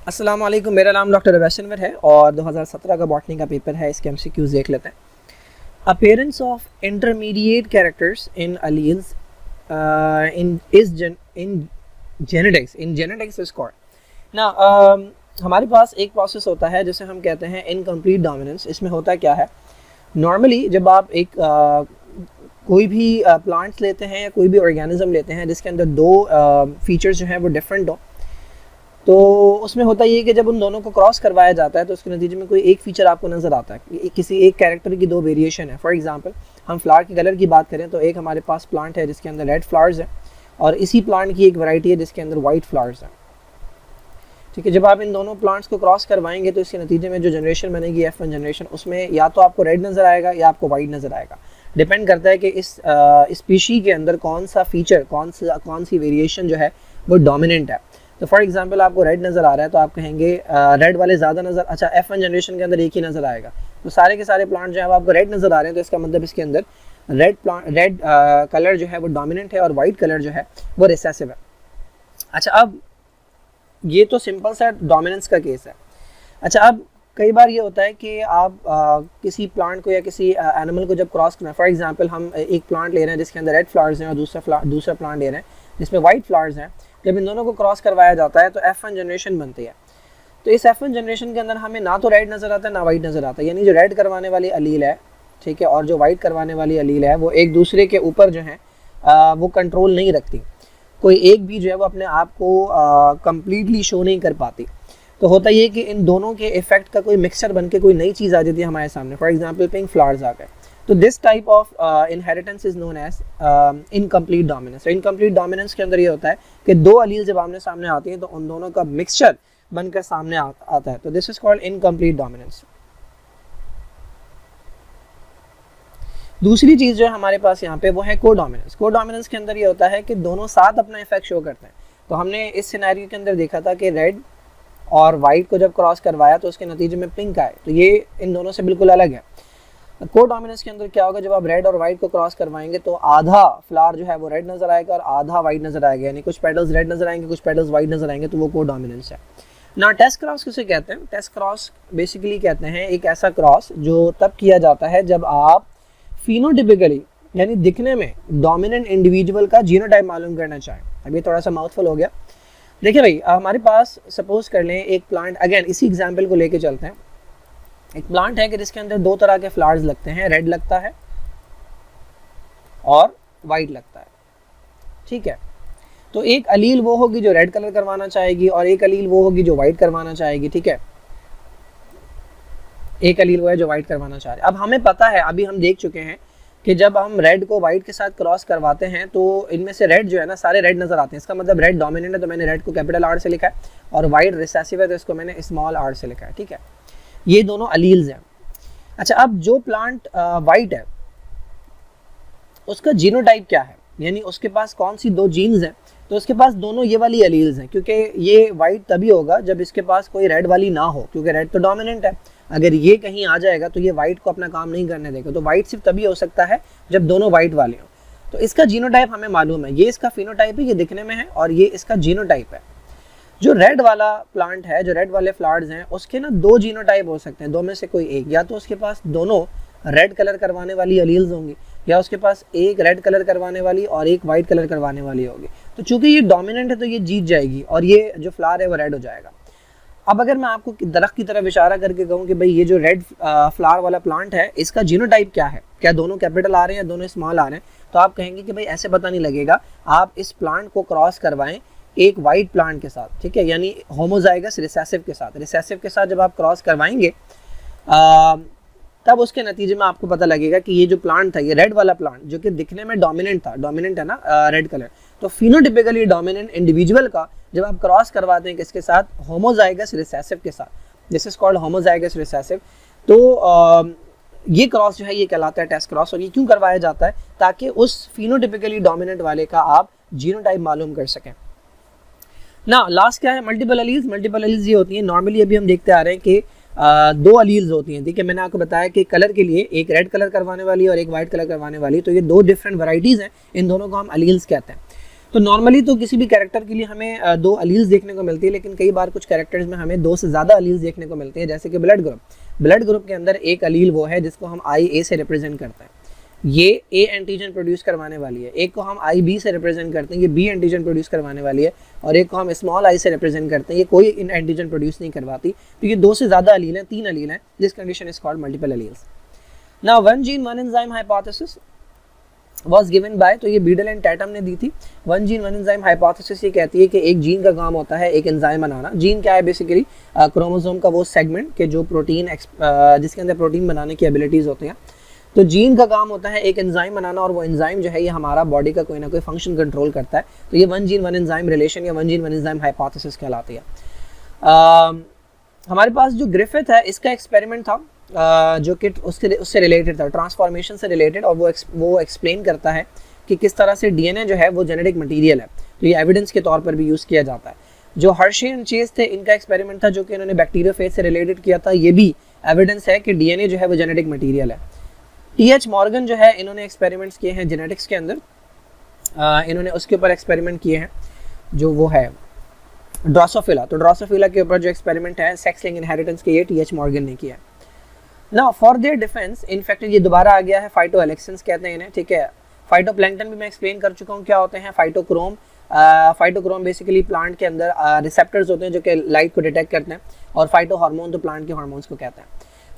अस्सलाम वालेकुम, मेरा नाम डॉक्टर वैशनवर है और 2017 का बॉटनी का पेपर है। इसके एमसीक्यूज देख लेते हैं। Appearance of intermediate characters in alleles in genetics is called ना। हमारे पास एक प्रोसेस होता है जिसे हम कहते हैं इनकम्प्लीट डोमिनेंस। इसमें होता क्या है, नॉर्मली जब आप एक कोई भी प्लांट्स लेते हैं या कोई भी ऑर्गेनिज्म लेते हैं जिसके अंदर दो फीचर्स जो हैं वो डिफरेंट हो, तो उसमें होता ये कि जब उन दोनों को क्रॉस करवाया जाता है तो उसके नतीजे में कोई एक फीचर आपको नज़र आता है। किसी एक कैरेक्टर की दो वेरिएशन है। फॉर एग्जांपल हम फ्लावर के कलर की बात करें तो एक हमारे पास प्लांट है जिसके अंदर रेड फ्लावर्स हैं और इसी प्लांट की एक वैरायटी है जिसके अंदर वाइट फ्लावर्स हैं। ठीक है, जब आप इन दोनों प्लांट्स को क्रॉस करवाएंगे तो इसके नतीजे में जो जनरेशन बनेगी F1 जनरेशन, उसमें या तो आपको रेड नज़र आएगा या आपको वाइट नज़र आएगा। डिपेंड करता है कि इस स्पीशी के अंदर कौन सा फीचर, कौन सी वेरिएशन जो है वो डोमिनेंट है। तो फॉर एग्जांपल आपको रेड नज़र आ रहा है तो आप कहेंगे रेड वाले ज़्यादा नज़र, अच्छा F1 जनरेशन के अंदर एक ही नज़र आएगा। तो सारे के सारे प्लांट जो है आपको रेड नज़र आ रहे हैं तो इसका मतलब इसके अंदर रेड कलर जो है वो डोमिनेंट है और वाइट कलर जो है वो रिसेसिव है। अच्छा, अब ये तो सिंपल सा डोमिनेंस का केस है। अच्छा, अब कई बार ये होता है कि आप किसी प्लांट को या किसी एनिमल को जब क्रॉस करना है, फॉर एग्जांपल हम एक प्लांट ले रहे हैं जिसके अंदर रेड फ्लावर्स हैं और दूसरा प्लांट ले रहे हैं जिसमें वाइट फ्लावर्स हैं। जब इन दोनों को क्रॉस करवाया जाता है तो F1 जनरेशन बनती है। तो इस F1 जनरेशन के अंदर हमें ना तो रेड नज़र आता है ना वाइट नज़र आता है, यानी जो रेड करवाने वाली अलील है, ठीक है, और जो वाइट करवाने वाली अलील है वो एक दूसरे के ऊपर जो है वो कंट्रोल नहीं रखती। कोई एक भी जो है वो अपने आप को कम्प्लीटली शो नहीं कर पाती। तो होता ये कि इन दोनों के इफेक्ट का कोई मिक्सचर बन के कोई नई चीज़ आ जाती है हमारे सामने। फॉर एग्जांपल पिंक फ्लावर्स आ गए। तो this type of inheritance is known as incomplete dominance. तो इनकम्प्लीट डोमिनेंस के अंदर ये होता है कि दो अलील जब आमने सामने आती हैं तो उन दोनों का मिक्सचर बनकर सामने आता है। तो this is called incomplete dominance. दूसरी चीज़ जो है हमारे पास यहाँ पे वो है कोडोमिनेंस। कोडोमिनेंस के अंदर ये होता है कि दोनों साथ अपना इफेक्ट शो करते हैं। तो हमने इस सिनेरियो के अंदर देखा था कि रेड और वाइट को जब क्रॉस करवाया तो उसके नतीजे में पिंक आए, तो ये इन दोनों से बिल्कुल अलग है। कोडोमिनेंस के अंदर क्या होगा, जब आप रेड और वाइट को क्रॉस करवाएंगे तो आधा फ्लावर जो है वो रेड नजर आएगा और आधा वाइट नजर आएगा, यानी कुछ पेटल्स रेड नजर आएंगे, कुछ पेटल्स वाइट नजर आएंगे, तो वो कोडोमिनेंस है ना। टेस्ट क्रॉस किसे कहते हैं? टेस्ट क्रॉस बेसिकली कहते हैं एक ऐसा क्रॉस जो तब किया जाता है जब आप फिनोटिपिकली यानी दिखने में डोमिनेंट इंडिविजुअल का जीनोटाइप मालूम करना चाहें। अभी थोड़ा सा माउथफुल हो गया। देखिए भाई, हमारे पास सपोज कर लें एक प्लांट, अगेन इसी एग्जांपल को लेके चलते हैं। एक प्लांट है कि जिसके अंदर दो तरह के फ्लावर्स लगते हैं, रेड लगता है और वाइट लगता है। ठीक है, तो एक अलील वो होगी जो रेड कलर करवाना चाहेगी और एक अलील वो होगी जो वाइट करवाना चाहेगी। ठीक है, एक अलील वो है जो वाइट करवाना चाह रहे हैं। अब हमें पता है, अभी हम देख चुके हैं कि जब हम रेड को वाइट के साथ क्रॉस करवाते हैं तो इनमें से रेड जो है ना सारे रेड नजर आते हैं। इसका मतलब रेड डोमिनेंट है तो मैंने रेड को कैपिटल R से लिखा है और वाइट रिसेसिव है तो इसको मैंने स्मॉल r से लिखा है। ठीक है, ये दोनों अलील्स हैं। अच्छा, अब जो प्लांट वाइट है उसका जीनोटाइप क्या है, यानी उसके पास कौन सी दो जीन्स हैं? तो उसके पास दोनों ये वाली अलील्स हैं, क्योंकि ये वाइट तभी होगा जब इसके पास कोई रेड वाली ना हो, क्योंकि रेड तो डोमिनेंट है। अगर ये कहीं आ जाएगा तो ये वाइट को अपना काम नहीं करने देगा। तो वाइट सिर्फ तभी हो सकता है जब दोनों वाइट वाले हों। तो इसका जीनोटाइप हमें मालूम है, ये इसका फिनोटाइप है, ये दिखने में है, और ये इसका जीनोटाइप है। जो रेड वाला प्लांट है, जो रेड वाले फ्लावर्स हैं, उसके ना दो जीनोटाइप हो सकते हैं, दो में से कोई एक। या तो उसके पास दोनों रेड कलर करवाने वाली अलील्स होंगी या उसके पास एक रेड कलर करवाने वाली और एक वाइट कलर करवाने वाली होगी। तो चूंकि ये डोमिनेंट है तो ये जीत जाएगी और ये जो फ्लावर है वो रेड हो जाएगा। अब अगर मैं आपको दरख्त की तरफ इशारा करके कहूँ कि भाई ये जो रेड फ्लावर वाला प्लांट है इसका जीनोटाइप क्या है, क्या दोनों कैपिटल आ रहे हैं या दोनों स्मॉल आ रहे हैं, तो आप कहेंगे कि भाई ऐसे पता नहीं लगेगा। आप इस प्लांट को क्रॉस करवाएं एक वाइट प्लांट के साथ, ठीक है, यानी होमोजाइगस रिसेसिव के साथ। रिसेसिव के साथ जब आप क्रॉस करवाएंगे तब उसके नतीजे में आपको पता लगेगा कि ये जो प्लांट था, ये रेड वाला प्लांट जो कि दिखने में डोमिनेंट था, डोमिनेंट है ना रेड कलर, तो फिनोटिपिकली डोमिनेंट इंडिविजुअल का जब आप क्रॉस करवाते हैं किसके साथ, होमोजाइगस रिसेसिव के साथ, this is called homozygous recessive. तो ये क्रॉस जो है ये कहलाता है टेस्ट क्रॉस। और ये क्यों करवाया जाता है? ताकि उस फिनोटिपिकली डोमिनेंट वाले का आप जीनोटाइप मालूम कर सकें ना। लास्ट क्या है, मल्टीपल अलील्स। मल्टीपल अलील्स ये होती हैं, नॉर्मली अभी हम देखते आ रहे हैं कि दो अलील्स होती हैं। ठीक है, मैंने आपको बताया कि कलर के लिए एक रेड कलर करवाने वाली और एक वाइट कलर करवाने वाली, तो ये दो डिफरेंट वैरायटीज़ हैं, इन दोनों को हम अलील्स कहते हैं। तो नॉर्मली तो किसी भी कैरेक्टर के लिए हमें 2 अलील्स देखने को मिलती है, लेकिन कई बार कुछ कैरेक्टर्स में हमें 2 से ज़्यादा अलील्स देखने को मिलती है, जैसे कि ब्लड ग्रुप के अंदर एक अलील वो है जिसको हम IA से रिप्रेजेंट करते हैं, ये A एंटीजन प्रोड्यूस करवाने वाली है, एक को हम IB से रिप्रेजेंट करते हैं, ये B एंटीजन प्रोड्यूस करवाने वाली है, और एक को हम स्मॉल I से रिप्रेजेंट करते हैं, ये कोई एंटीजन प्रोड्यूस नहीं करवाती। तो ये 2 से ज़्यादा अलील हैं, 3 अलील हैं, this condition is called multiple alleles. Now one gene one enzyme hypothesis was given by, तो ये बीडल एंड टैटम ने दी थी। One gene one enzyme hypothesis ये कहती है कि एक जीन का काम होता है एक एंजाइम बनाना। जीन क्या है? बेसिकली क्रोमोसोम का वो सेगमेंट के जो प्रोटीन जिसके अंदर प्रोटीन बनाने की एबिलिटीज़ होती हैं। तो जीन का काम होता है एक एंजाइम बनाना, और वो एंजाइम जो है ये हमारा बॉडी का कोई ना कोई फंक्शन कंट्रोल करता है। तो ये one gene one enzyme relation या one gene one enzyme hypothesis कहलाती है। हमारे पास जो ग्रिफिथ है इसका एक्सपेरिमेंट था जो कि उससे रिलेटेड था, ट्रांसफॉर्मेशन से रिलेटेड, और वो एक्सप्लेन करता है कि किस तरह से डीएनए जो है वो जेनेटिक मटेरियल है। तो ये एविडेंस के तौर पर भी यूज़ किया जाता है। जो हर्शे एंड चेज थे इनका एक्सपेरिमेंट था जो कि इन्होंने बैक्टीरियोफेज से रिलेटेड किया था। ये भी एविडेंस है कि डीएनए जो है वो जेनेटिक मटीरियल है। TH मॉर्गन जो है इन्होंने एक्सपेरिमेंट्स किए हैं जेनेटिक्स के अंदर, इन्होंने उसके ऊपर एक्सपेरिमेंट किए हैं जो वो है ड्रोसोफिला। तो ड्रोसोफिला के ऊपर जो एक्सपेरिमेंट है सेक्स लिंक इनहेरिटेंस के, ये TH मॉर्गन ने किया। ना फॉर देयर डिफेंस, इनफैक्ट ये दोबारा आ गया है, फाइटोएलेक्सेंस कहते हैं इन्हें, ठीक है। फाइटोप्लैंक्टन भी मैं एक्सप्लेन कर चुका हूँ क्या होते हैं। फाइटोक्रोम बेसिकली प्लांट के अंदर रिसेप्टर्स होते हैं जो कि लाइट को डिटेक्ट करते हैं, और फाइटो हार्मोन तो प्लांट के हार्मोन्स को कहते हैं।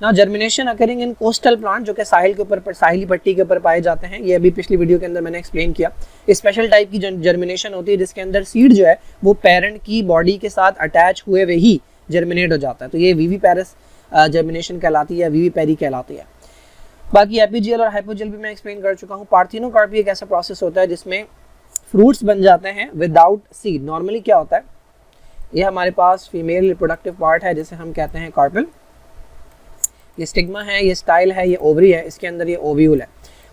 ना germination occurring in coastal plant, जो कि साहिली पट्टी के ऊपर पाए जाते हैं। ये अभी पिछली वीडियो के अंदर मैंने एक्सप्लेन किया। स्पेशल टाइप की जर्मिनेशन होती है जिसके अंदर सीड जो है वो पेरेंट की बॉडी के साथ अटैच हुए हुए ही जर्मिनेट हो जाता है। तो ये विविपेरस जर्मिनेशन कहलाती है, विविपेरी कहलाती है। बाकी एपीजियल और हाइपोजियल भी मैं एक्सप्लेन कर चुका हूँ। पार्थिनोकार्पी एक ऐसा प्रोसेस होता है जिसमें फ्रूट्स बन जाते हैं विदाउट सीड। नॉर्मली क्या होता है, ये हमारे पास फीमेल रिप्रोडक्टिव पार्ट है जिसे हम कहते हैं कार्पेल। ये स्टिग्मा है, ये स्टाइल है, ये ओवरी है, इसके अंदर ये ओव्यूल है।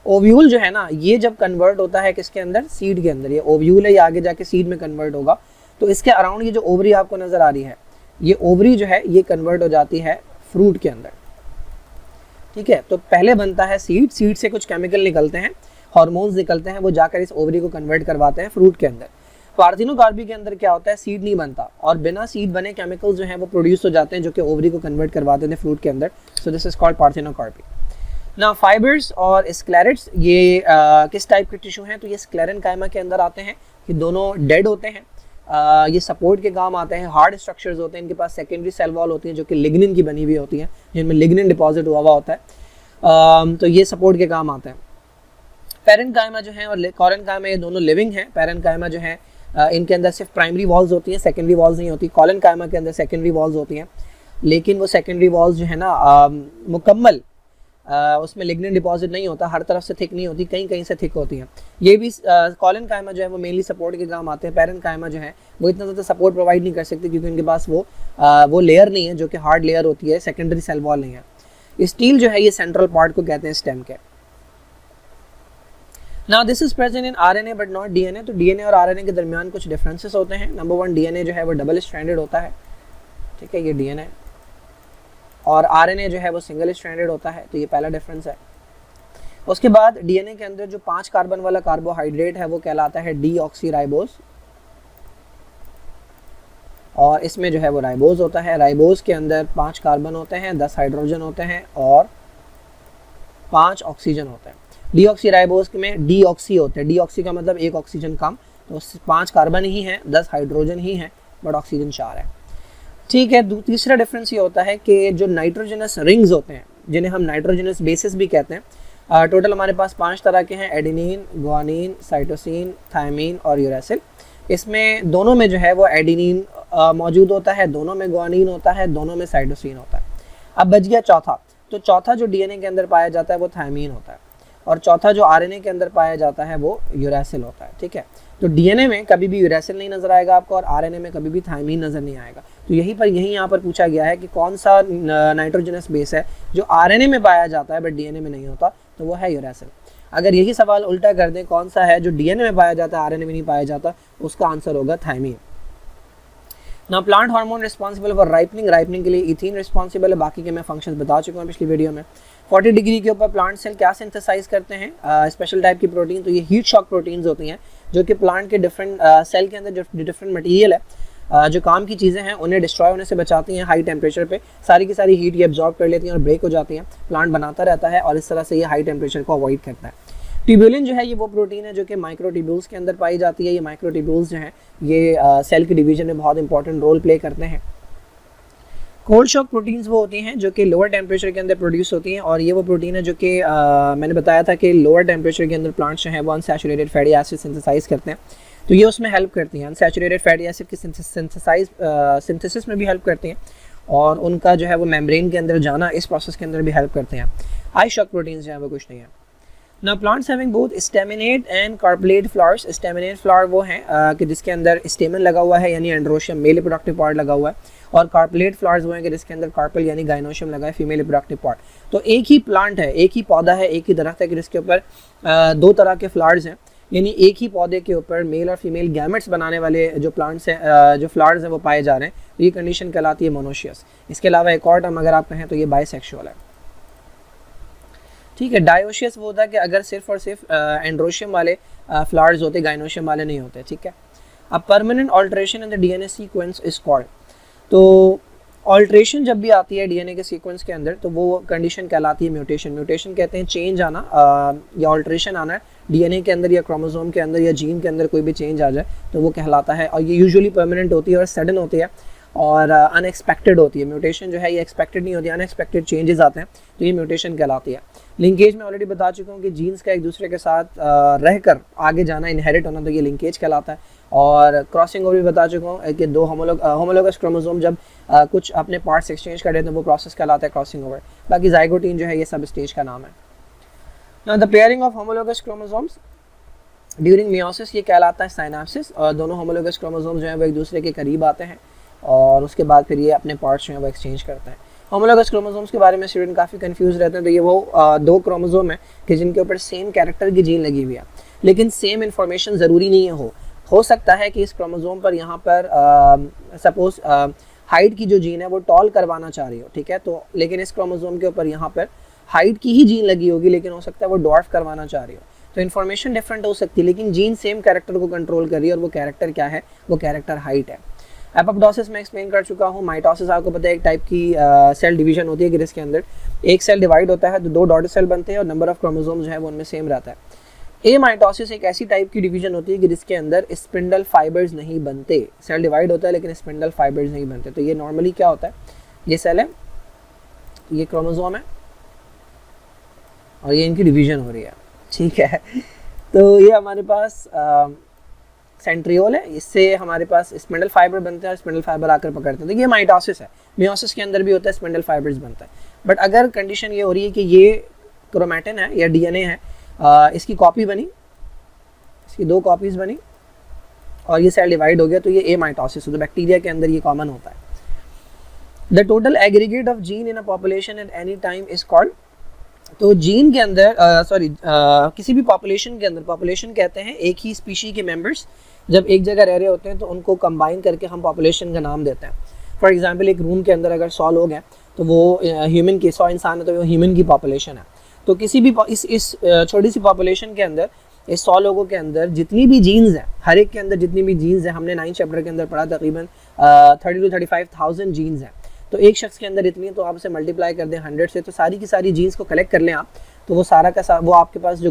ओव्यूल जो है ना, ये जब कन्वर्ट होता है किसके अंदर? सीड के अंदर। ये ओव्यूल है, ये आगे जाके सीड में कन्वर्ट होगा। तो इसके अराउंड ये जो ओवरी आपको नजर आ रही है, ये ओवरी जो है ये कन्वर्ट हो जाती है फ्रूट के अंदर, ठीक है। तो पहले बनता है सीड, सीड से कुछ केमिकल निकलते हैं, हार्मोन्स निकलते हैं, वो जाकर इस ओवरी को कन्वर्ट करवाते हैं फ्रूट के अंदर। पार्थिनोकार्पी के अंदर क्या होता है, सीड नहीं बनता, और बिना सीड बने केमिकल्स जो हैं वो प्रोड्यूस हो जाते हैं जो कि ओवरी को कन्वर्ट करवाते थे फ्रूट के अंदर। So this is called parthenocarpy. ना फाइबर्स और स्क्लेरेट्स ये किस टाइप के टिश्यू हैं? तो ये स्क्लेरेनकाइमा के अंदर आते हैं। ये दोनों डेड होते हैं, ये सपोर्ट के काम आते हैं। हार्ड स्ट्रक्चर्स होते हैं, इनके पास सेकेंडरी सेल वॉल होती है जो कि लिग्निन की बनी हुई होती हैं, जिनमें लिग्निन डिपॉजिट हुआ होता है। तो ये सपोर्ट के काम आते हैं। पैरेन्काइमा जो है और कॉरेन्काइमा ये दोनों लिविंग हैं। पैरेन्काइमा जो है इनके अंदर सिर्फ प्राइमरी वॉल्स होती हैं, सेकेंडरी वॉल्स नहीं होती। कॉलेन्काइमा के अंदर सेकेंडरी वॉल्स होती हैं, लेकिन वो सेकेंडरी वॉल्स जो है ना मुकम्मल उसमें लिग्निन डिपॉजिट नहीं होता, हर तरफ से थिक नहीं होती, कहीं कहीं से थिक होती हैं। ये भी कॉलेन्काइमा जो है वो मेनली सपोर्ट के काम आते हैं। पैरेन्काइमा जो है वो इतना ज़्यादा सपोर्ट प्रोवाइड नहीं कर सकती क्योंकि उनके पास वो लेयर नहीं है जो कि हार्ड लेयर होती है, सेकेंडरी सेल वॉल नहीं है। स्टील जो है ये सेंट्रल पार्ट को कहते हैं स्टेम के। Now this is present in RNA but not DNA। तो DNA और RNA के दरमियान कुछ डिफरेंसेस होते हैं। नंबर 1, DNA जो है वो डबल स्ट्रैंडेड होता है, ठीक है, ये DNA, और RNA जो है वो सिंगल स्ट्रैंडेड होता है। तो ये पहला डिफरेंस है। उसके बाद DNA के अंदर जो 5 कार्बन वाला कार्बोहाइड्रेट है वो कहलाता है डीऑक्सीराइबोज, और इसमें जो है वो राइबोज होता है। राइबोज के अंदर 5 कार्बन होते हैं, 10 हाइड्रोजन होते हैं और 5 ऑक्सीजन होते हैं। डीऑक्सीराइबोज में डीऑक्सी होते हैं, डीऑक्सी का मतलब एक ऑक्सीजन कम, तो 5 कार्बन ही हैं, 10 हाइड्रोजन ही हैं, बट ऑक्सीजन 4 है, ठीक है। तीसरा डिफरेंस ये होता है कि जो नाइट्रोजनस रिंग्स होते हैं जिन्हें हम नाइट्रोजनस बेसिस भी कहते हैं, टोटल हमारे पास 5 तरह के हैं, एडेनिन, ग्वानिन, साइटोसिन, थायमीन और यूरेसिल। इसमें दोनों में जो है वो एडेनिन मौजूद होता है, दोनों में ग्वानिन होता है, दोनों में साइटोसिन होता है। अब बच गया चौथा, तो चौथा जो डीएनए के अंदर पाया जाता है वो थायमीन होता है, और चौथा जो आरएनए के अंदर पाया जाता है वो यूरेसिल होता है, ठीक है। तो डीएनए में कभी भी यूरेसिल नहीं नजर आएगा आपको, और आरएनए में कभी भी थायमीन नजर नहीं आएगा। तो यही यहाँ पर पूछा गया है कि कौन सा नाइट्रोजनस बेस है जो आरएनए में पाया जाता है बट डीएनए में नहीं होता, तो वो है यूरेसिल। अगर यही सवाल उल्टा कर दें कौन सा है जो डीएनए में पाया जाता है आरएनए में नहीं पाया जाता, उसका आंसर होगा थायमीन। ना plant hormone responsible for ripening, ripening के लिए इथीन रिस्पॉन्सिबल है, बाकी के मैं फंक्शंस बता चुका हूँ पिछली वीडियो में। 40 डिग्री के ऊपर प्लांट सेल क्या सिंथेसाइज करते हैं, स्पेशल टाइप की प्रोटीन, तो ये हीट शॉक प्रोटीन्स होती हैं जो कि प्लांट के डिफरेंट सेल के अंदर जो डिफरेंट मटेरियल है, जो काम की चीज़ें हैं उन्हें डिस्ट्रॉय होने से बचाती हैं। हाई टेम्परेचर पे सारी की सारी हीट ये एब्जॉर्ब कर लेती हैं और ब्रेक हो जाती हैं। प्लांट बनाता रहता है और इस तरह से ये हाई टेम्परेचर को अवॉइड करता है। ट्यूबुलिन जो है ये वो प्रोटीन है जो कि माइक्रोट्यूब्यूल्स के अंदर पाई जाती है। ये माइक्रोट्यूब्यूल्स जो हैं ये सेल के डिवीजन में बहुत इंपॉर्टेंट रोल प्ले करते हैं। कोल्ड शॉक प्रोटीन्स वो होती हैं जो कि लोअर टेम्परेचर के अंदर प्रोड्यूस होती हैं, और ये वो प्रोटीन है जो कि मैंने बताया था कि लोअर टेम्परेचर के अंदर प्लांट्स जो हैं वो अनसैचुरेटेड फैटी एसिड सिंथेसाइज करते हैं, तो ये उसमें हेल्प करती हैं। अनसैचुरेटेड फैटी एसिड की सिंथेसिस में भी हेल्प करती हैं, और उनका जो है वो मेम्ब्रेन के अंदर जाना इस प्रोसेस के अंदर भी हेल्प करते हैं। आई शॉक प्रोटीन्स जो है वो कुछ नहीं है। ना plants having both staminate and carpellate flowers. Staminate flower वो हैं कि जिसके अंदर स्टेमन लगा हुआ है यानी एंड्रोशियम मेल रिप्रोडक्टिव पार्ट लगा हुआ है, और कार्पेलेट फ्लावर्स वो हैं कि जिसके अंदर कार्पल यानी गाइनोशियम लगा है फीमेल रिप्रोडक्टिव पार्ट। तो एक ही प्लांट है, एक ही पौधा है, एक ही दरख्त है कि जिसके ऊपर दो तरह के फ्लावर्स हैं, यानी एक ही पौधे के ऊपर मेल और फीमेल गैमेट्स बनाने वाले जो प्लांट्स हैं, जो फ्लावर्स हैं वो पाए जा रहे हैं, तो ये कंडीशन कहलाती है मोनोशियस। इसके अलावा एक और टर्म अगर आप कहें तो ये बाइसेक्सुअल है। ठीक है, डायोशियस वो होता है कि अगर सिर्फ और सिर्फ एंड्रोशियम वाले फ्लावर्स होते, गाइनोशियम वाले नहीं होते। ठीक है, अब permanent alteration in the DNA sequence is called. तो ऑल्ट्रेशन जब भी आती है डीएनए के सीक्वेंस के अंदर तो वो कंडीशन कहलाती है म्यूटेशन। म्यूटेशन कहते हैं चेंज आना या ऑल्ट्रेशन आना डीएनए के अंदर या क्रोमोसोम के अंदर या जीन के अंदर कोई भी चेंज आ जाए तो वो कहलाता है, और ये यूजुअली परमानेंट होती है और सडन होती है और अनएक्सपेक्टेड होती है। म्यूटेशन जो है ये एक्सपेक्टेड नहीं होती, अनएक्सपेक्टेड चेंजेस आते हैं, तो ये म्यूटेशन कहलाती है। लिंकेज में ऑलरेडी बता चुका हूँ कि जीन्स का एक दूसरे के साथ रहकर आगे जाना, इनहेरिट होना, तो ये लिंकेज कहलाता है। और क्रॉसिंग ओवर भी बता चुका हूँ कि दो होमोलोगस क्रोमोसोम जब कुछ अपने पार्ट्स एक्सचेंज कर देते हैं वो प्रोसेस कहलाता है क्रॉसिंग ओवर। बाकी जाइगोटीन जो है ये सब स्टेज का नाम है। Now the pairing of homologous chromosomes during meiosis ये कहलाता है साइनेप्सिस, और दोनों होमोलोगस क्रोमोसोम जो है वो एक दूसरे के करीब आते हैं और उसके बाद फिर ये अपने पार्ट्स जो हैं वो एक्सचेंज करते हैं। होमोलोगस क्रोमोसोम्स के बारे में स्टूडेंट काफ़ी कंफ्यूज रहते हैं, तो ये वो दो क्रोमोसोम है कि जिनके ऊपर सेम कैरेक्टर की जीन लगी हुई है, लेकिन सेम इन्फॉर्मेशन ज़रूरी नहीं है। हो सकता है कि इस क्रोमोसोम पर यहाँ पर सपोज हाइट की जो जीन है वो टॉल करवाना चाह रही हो, ठीक है, तो लेकिन इस क्रोमोसोम के ऊपर यहाँ पर हाइट की ही जीन लगी होगी, लेकिन हो सकता है वो डॉर्फ करवाना चाह रही हो, तो इन्फॉर्मेशन डिफरेंट हो सकती है, लेकिन जीन सेम कैरेक्टर को कंट्रोल कर रही है, और वो कैरेक्टर क्या है, वो कैरेक्टर हाइट है। एपोप्टोसिस में एक्सप्लेन कर चुका हूँ। माइटोसिस आपको पता है एक टाइप की सेल डिवीजन होती है कि जिसके अंदर एक सेल डिवाइड होता है तो दो डॉटर सेल बनते हैं और नंबर ऑफ क्रोमोसोम जो है वो उनमें सेम रहता है। एमाइटोसिस एक ऐसी टाइप की डिवीजन होती है कि जिसके अंदर स्पिंडल फाइबर्स नहीं बनते, सेल डिवाइड होता है लेकिन स्पिंडल फाइबर्स नहीं बनते। तो ये नॉर्मली क्या होता है, ये सेल है, ये क्रोमोसोम है और ये इनकी डिवीजन हो रही है, ठीक है। तो ये हमारे पास सेंट्रियोल है, इससे हमारे पास स्पिंडल फाइबर बनते हैं और स्पिंडल फाइबर आकर पकड़ते हैं, तो ये माइटोसिस है। मियोसिस के अंदर भी होता है, स्पिंडल फाइबर्स बनता है। बट अगर कंडीशन ये हो रही है कि ये क्रोमैटिन है या डीएनए है, इसकी कॉपी बनी, इसकी दो कॉपीज बनी और ये सेल डिवाइड हो गया, तो ये एमाइटोसिस, तो बैक्टीरिया के अंदर ये कॉमन होता है। The total aggregate of gene in a population at any time is called. तो जीन के अंदर किसी भी पॉपुलेशन के अंदर, पॉपुलेशन कहते हैं एक ही स्पीशी के मेंबर्स जब एक जगह रह रहे होते हैं तो उनको कंबाइन करके हम पॉपुलेशन का नाम देते हैं। फॉर एग्जांपल एक रूम के अंदर अगर 100 लोग हैं तो वो ह्यूमन की 100 इंसान है तो वो ह्यूमन की पॉपुलेशन है। तो किसी भी इस छोटी सी पॉपुलेशन के अंदर, इस 100 लोगों के अंदर जितनी भी जीन्स हैं, हर एक के अंदर जितनी भी जीन्स हैं, हमने 9 चैप्टर के अंदर पढ़ा तकरीबन 30 to 35,000 जीन्स हैं। तो एक शख्स के अंदर इतनी है, तो आप उसे मल्टीप्लाई कर दें 100 से, तो सारी की सारी जीन्स को कलेक्ट कर लें आप, तो वो सारा का वो आपके पास जो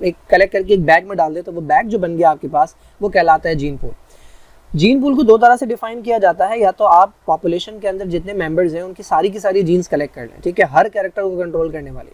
एक कलेक्ट करके एक बैग में डाल दें, तो वो बैग जो बन गया आपके पास वो कहलाता है जीन पूल। जीन पूल को दो तरह से डिफाइन किया जाता है, या तो आप पॉपुलेशन के अंदर जितने मेंबर्स हैं उनकी सारी की सारी जीन्स कलेक्ट कर लें, ठीक है, हर कैरेक्टर को कंट्रोल करने वाली,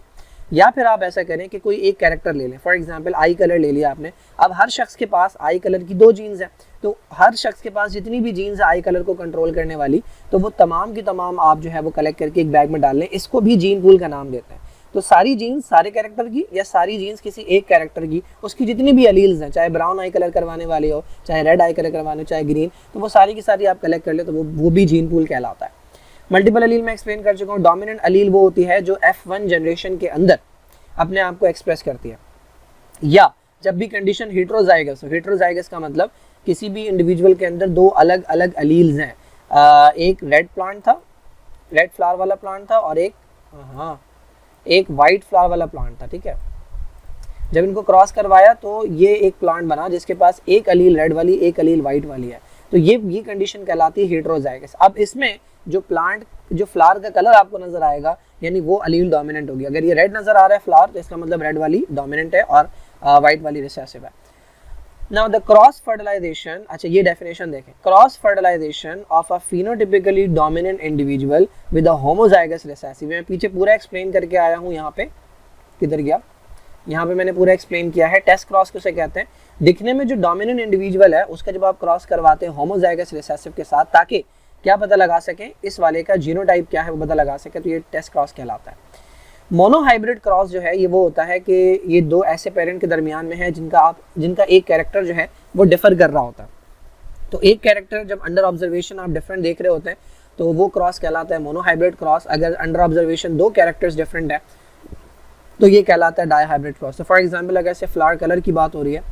या फिर आप ऐसा करें कि कोई एक कैरेक्टर ले लें। फॉर एग्जांपल आई कलर ले लिया आपने, अब हर शख्स के पास आई कलर की 2 जीन्स हैं, तो हर शख्स के पास जितनी भी जीन्स है आई कलर को कंट्रोल करने वाली, तो वो तमाम की तमाम आप जो है वो कलेक्ट करके एक बैग में डाल लें, इसको भी जीन पूल का नाम देते हैं। तो सारी जीन्स सारे कैरेक्टर की या सारी जीन्स किसी एक कैरेक्टर की, उसकी जितनी भी अलील्स हैं, चाहे ब्राउन आई कलर करवाने वाले हो, चाहे रेड आई कलर करवाने हो, चाहे ग्रीन, तो वो सारी की सारी आप कलेक्ट कर ले, तो वो भी जीन पूल कहलाता है। मल्टीपल अलील में एक्सप्लेन कर चुका हूँ। डोमिनेंट अलील वो होती है जो F1 जनरेशन के अंदर अपने आप को एक्सप्रेस करती है, या जब भी कंडीशन हेटेरोजाइगस हो। हेटेरोजाइगस का मतलब किसी भी इंडिविजुअल के अंदर 2 अलग अलग अलील्स हैं, एक रेड प्लांट था, रेड फ्लावर वाला प्लांट था, और एक वाइट फ्लावर वाला प्लांट था, ठीक है। जब इनको क्रॉस करवाया तो ये एक प्लांट बना जिसके पास एक अलील रेड वाली, एक अलील वाइट वाली है, तो ये कंडीशन कहलाती है हेटेरोजाइगस। अब इसमें जो प्लांट, जो फ्लावर का कलर आपको नजर आएगा, यानी वो अलील डोमिनेंट होगी। अगर ये रेड नजर आ रहा है फ्लावर, तो इसका मतलब रेड वाली डोमिनेंट है और वाइट वाली रिसेसिव है। नाउ द क्रॉस फर्टिलाइजेशन, अच्छा ये डेफिनेशन देखें, cross fertilisation of a phenotypically dominant individual with a homozygous recessive. मैं पीछे पूरा एक्सप्लेन करके आया हूँ, यहाँ पे किधर गया, यहाँ पे मैंने पूरा एक्सप्लेन किया है। टेस्ट क्रॉस किसे कहते हैं, दिखने में जो डोमिनेंट इंडिविजुअल है उसका जब आप क्रॉस करवाते हैं होमोजाइगस रिसेसिव के साथ, ताकि क्या पता लगा सकें इस वाले का जीनोटाइप क्या है वो पता लगा सके, तो ये टेस्ट क्रॉस कहलाता है। मोनोहाइब्रिड क्रॉस जो है ये वो होता है कि ये दो ऐसे पेरेंट के दरमियान में है जिनका एक कैरेक्टर जो है वो डिफर कर रहा होता है। तो एक कैरेक्टर जब अंडर ऑब्जर्वेशन आप डिफरेंट देख रहे होते हैं तो वो क्रॉस कहलाता है मोनोहाइब्रिड क्रॉस। अगर अंडर ऑब्जर्वेशन दो कैरेक्टर्स डिफरेंट है तो ये कहलाता है डाईहाइब्रिड क्रॉस। तो फॉर एग्जांपल अगर से फ्लावर कलर की बात हो रही है,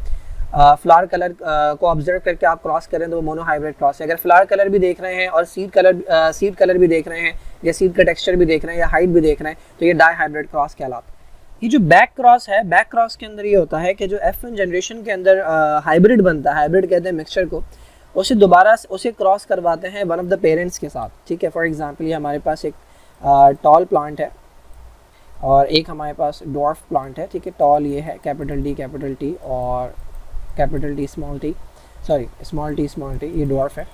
फ्लावर कलर को ऑब्जर्व करके आप क्रॉस करें तो वो मोनोहाइब्रिड क्रॉस है। अगर फ्लावर कलर भी देख रहे हैं और सीड कलर भी देख रहे हैं, या सीड का टेक्सचर भी देख रहे हैं, या हाइट भी देख रहे हैं, तो ये डाईहाइब्रिड क्रॉस कहलाता है। ये जो बैक क्रॉस है, बैक क्रॉस के अंदर ये होता है कि जो F1 जनरेशन के अंदर हाइब्रिड बनता है, हाइब्रिड कहते हैं मिक्सचर को, उसे दोबारा उसे क्रॉस करवाते हैं वन ऑफ द पेरेंट्स के साथ, ठीक है। फॉर एग्जाम्पल ये हमारे पास एक टॉल प्लांट है और एक हमारे पास डॉर्फ प्लांट है, ठीक है। टॉल ये है कैपिटल T और capital T small T, sorry small T, ये डॉर्फ है।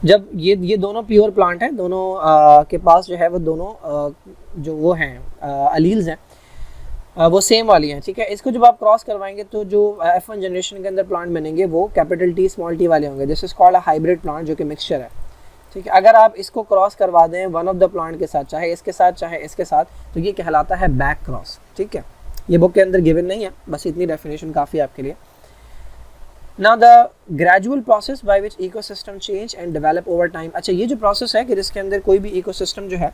जब ये दोनों प्योर प्लांट हैं, दोनों के पास जो है वो दोनों जो वो हैं अलील्स हैं वो सेम वाली हैं, ठीक है। इसको जब आप क्रॉस करवाएंगे तो जो F1 जनरेशन के अंदर प्लांट बनेंगे वो कैपिटल T स्मॉल टी वाले होंगे, this is called a hybrid plant, जो कि मिक्सचर है, ठीक है। अगर आप इसको क्रॉस करवा दें वन ऑफ द प्लांट के साथ, चाहे इसके साथ चाहे इसके साथ, तो ये कहलाता है बैक क्रॉस, ठीक है। ये बुक के अंदर गिवन नहीं है, बस इतनी डेफिनेशन काफ़ी है आपके लिए। Now the gradual process by which ecosystem change and develop over time। अच्छा ये जो प्रोसेस है कि जिसके अंदर कोई भी इकोसिस्टम जो है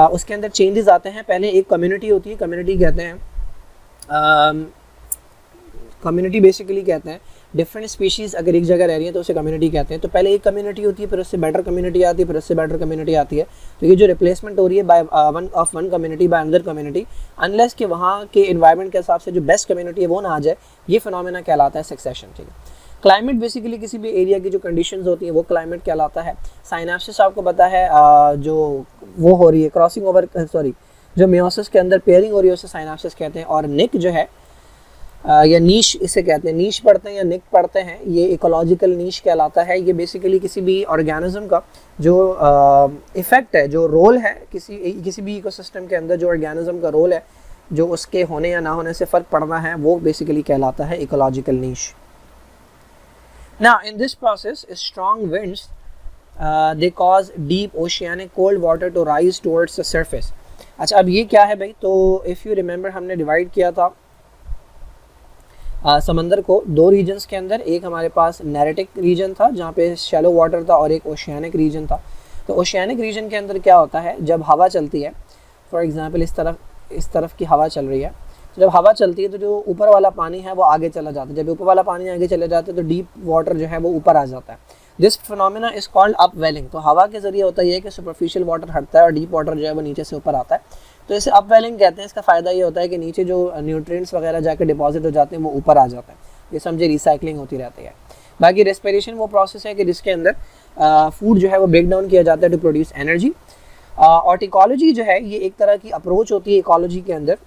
उसके अंदर चेंजेस आते हैं। पहले एक कम्युनिटी होती है, कम्युनिटी कहते हैं, कम्युनिटी बेसिकली कहते हैं डिफरेंट स्पीशीज़ अगर एक जगह रह रही है तो उसे कम्युनिटी कहते हैं। तो पहले एक कम्युनिटी होती है, फिर उससे बेटर कम्युनिटी आती है, फिर उससे बेटर कम्युनिटी आती है। तो ये जो रिप्लेसमेंट हो रही है by one community by another community, unless कि वहाँ के एनवायरनमेंट के हिसाब से जो बेस्ट कम्युनिटी है वो ना आ जाए, ये फिनोमेना कहलाता है सक्सेशन, ठीक है। क्लाइमेट बेसिकली किसी भी एरिया की जो कंडीशंस होती हैं वो क्लाइमेट कहलाता है। साइनेप्सिस आपको पता है जो वो हो रही है क्रॉसिंग ओवर, सॉरी जो मियोसिस के अंदर पेयरिंग हो रही है उसे साइनेप्सिस कहते हैं। और निक जो है या नीश इसे कहते हैं, नीश पढ़ते हैं या निक पढ़ते हैं, ये इकोलॉजिकल नीश कहलाता है। ये बेसिकली किसी भी ऑर्गेनिज्म का जो इफेक्ट है, जो रोल है किसी भी इकोसिस्टम के अंदर, जो ऑर्गेनिज्म का रोल है, जो उसके होने या ना होने से फ़र्क पड़ना है, वो बेसिकली कहलाता है ecological niche. Now in this process, strong winds they cause deep oceanic cold water to rise towards the surface। अच्छा अब ये क्या है भाई, तो इफ़ यू रिमेंबर हमने डिवाइड किया था समंदर को दो रीजन्स के अंदर। एक हमारे पास नैरेटिक रीजन था जहाँ पे शैलो वाटर था, और एक ओशियानिक रीजन था। तो ओशियानिक रीजन के अंदर क्या होता है, जब हवा चलती है, फॉर एग्जांपल इस तरफ की हवा चल रही है, तो जब हवा चलती है तो जो ऊपर वाला पानी है वो आगे चला जाता है। जब ऊपर वाला पानी आगे चले जाता है तो डीप वाटर जो है वो ऊपर आ जाता है। This phenomena is called upwelling. तो हवा के जरिए होता है कि सुपरफिशियल वाटर हटता है और डीप वाटर जो है वो नीचे से ऊपर आता है, तो इसे अपवेलिंग कहते हैं। इसका फ़ायदा ये होता है कि नीचे जो न्यूट्रिएंट्स वगैरह जाकर डिपॉजिट हो जाते हैं वो ऊपर आ जाता है। ये समझे रिसाइकलिंग होती रहती है। बाकी रेस्पिरेशन वो प्रोसेस है कि जिसके अंदर फूड जो है वो ब्रेक डाउन किया जाता है टू प्रोड्यूस एनर्जी। और इकोलॉजी जो है ये एक तरह की अप्रोच होती है इकोलॉजी के अंदर।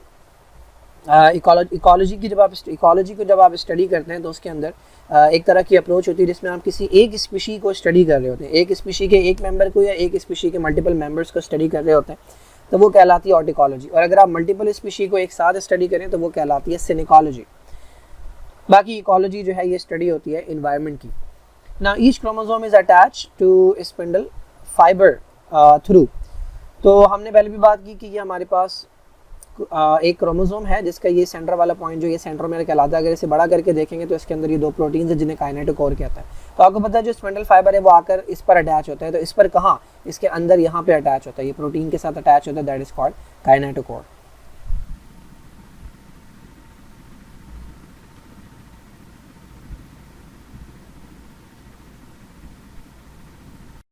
इकोलॉजी को जब आप स्टडी करते हैं तो उसके अंदर एक तरह की अप्रोच होती है जिसमें आप किसी एक स्पीशी को स्टडी कर रहे होते हैं, एक स्पीशी के एक मेंबर को या एक स्पीशी के मल्टीपल मेंबर्स को स्टडी कर रहे होते हैं, तो वो कहलाती है ऑर्टिकोलॉजी। और अगर आप मल्टीपल स्पीशी को एक साथ स्टडी करें तो वो कहलाती है सिनिकोलॉजी। बाकी इकोलॉजी जो है ये स्टडी होती है एनवायरनमेंट की। Now each chromosome is attached to spindle fibre through. तो हमने पहले भी बात की कि ये हमारे पास एक क्रोमोसोम है जिसका ये सेंटर वाला पॉइंट जो ये सेंट्रोमेयर कहलाता है। अगर इसे बड़ा करके देखेंगे तो इसके अंदर ये दो प्रोटीन्स हैं जिन्हें काइनेटोकोर कहता है। तो आपको पता है जो स्पिंडल फाइबर है वो आकर इस पर अटैच होता है, तो इस पर कहाँ, इसके अंदर यहाँ पे अटैच होता है, ये प्रोटीन के साथ अटैच होता है, दैट इज कॉल्ड काइनेटोकोर।